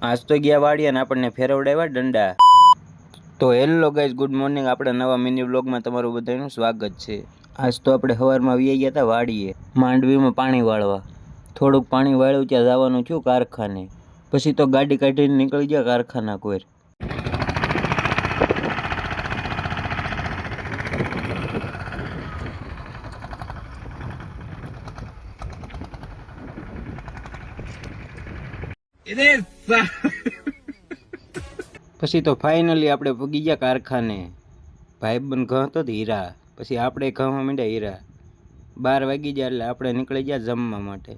આજ તો ગયા વાડીએ ને આપણને ફેરવડાવ્યા દંડા. તો હેલો ગાઈઝ, ગુડ મોર્નિંગ. આપણે નવા મિની વ્લોગમાં તમારું બધાનું સ્વાગત છે. આજ તો આપણે સવારમાં વી ગયા હતા વાડીએ માંડવીમાં પાણી વાળવા. થોડુંક પાણી વાળ્યું ત્યાં જવાનું છું કારખાને. પછી તો ગાડી કાઢીને નીકળી ગયા કારખાના કોઈ. પછી તો ફાઇનલી આપણે પૂગી ગયા કારખાને. ભાઈબંધ ઘઉં તો હીરા. પછી આપણે ઘઉંમાં માંડ્યા હીરા. 12 વાગી ગયા એટલે આપણે નીકળી ગયા જમવા માટે.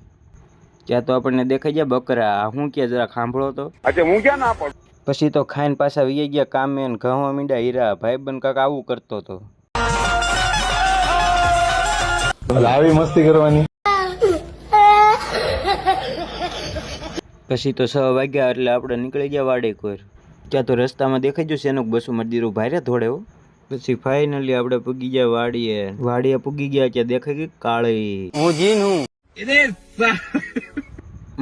ત્યાં તો આપણને દેખાઈ ગયા બકરા. હું ક્યાં જરા સાંભળો તો. હું ક્યાં ના પડું. પછી તો ખાઈને પાછા વી ગયા કામે ને ઘઉંમાં માંડ્યા હીરા. ભાઈબંધ કાક આવું કરતો હતો. આવી મસ્તી કરવાની. પછી તો 6 વાગ્યા એટલે આપણે નીકળી ગયા વાડે કોઈ. ત્યાં તો રસ્તામાં દેખાઈ ગયું શેનું બસું મડીરું ભારે થોડે હો. પછી ફાઇનલી આપણે પૂગી ગયા વાડીએ પૂગી ગયા ત્યાં દેખાઈ ગઈ કાળી. હું જીન હું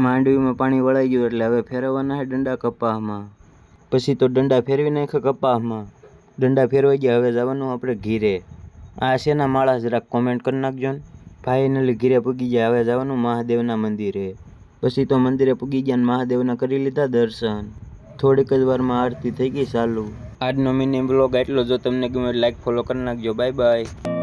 માંડવીમાં પાણી વળાઈ ગયું એટલે હવે ફેરવવાના છે દંડા કપાસમાં. પછી તો દંડા ફેરવી નાખ્યા કપાસમાં. દંડા ફેરવાઈ ગયા, હવે જવાનું આપણે ઘીરે. આ શેના માળા જરાક કોમેન્ટ કરી નાખજો ને. ફાઇનલી ઘીરે પૂગી ગયા, હવે જવાનું મહાદેવના મંદિરે. પછી તો મંદિરે પૂગી ગયા ને મહાદેવના કરી લીધા દર્શન. થોડીક જ વારમાં આરતી થઈ ગઈ ચાલુ. આજનો મિની બ્લોગ એટલો. જો તમને ગમે લાઈક ફોલો કરી નાખજો. Bye bye.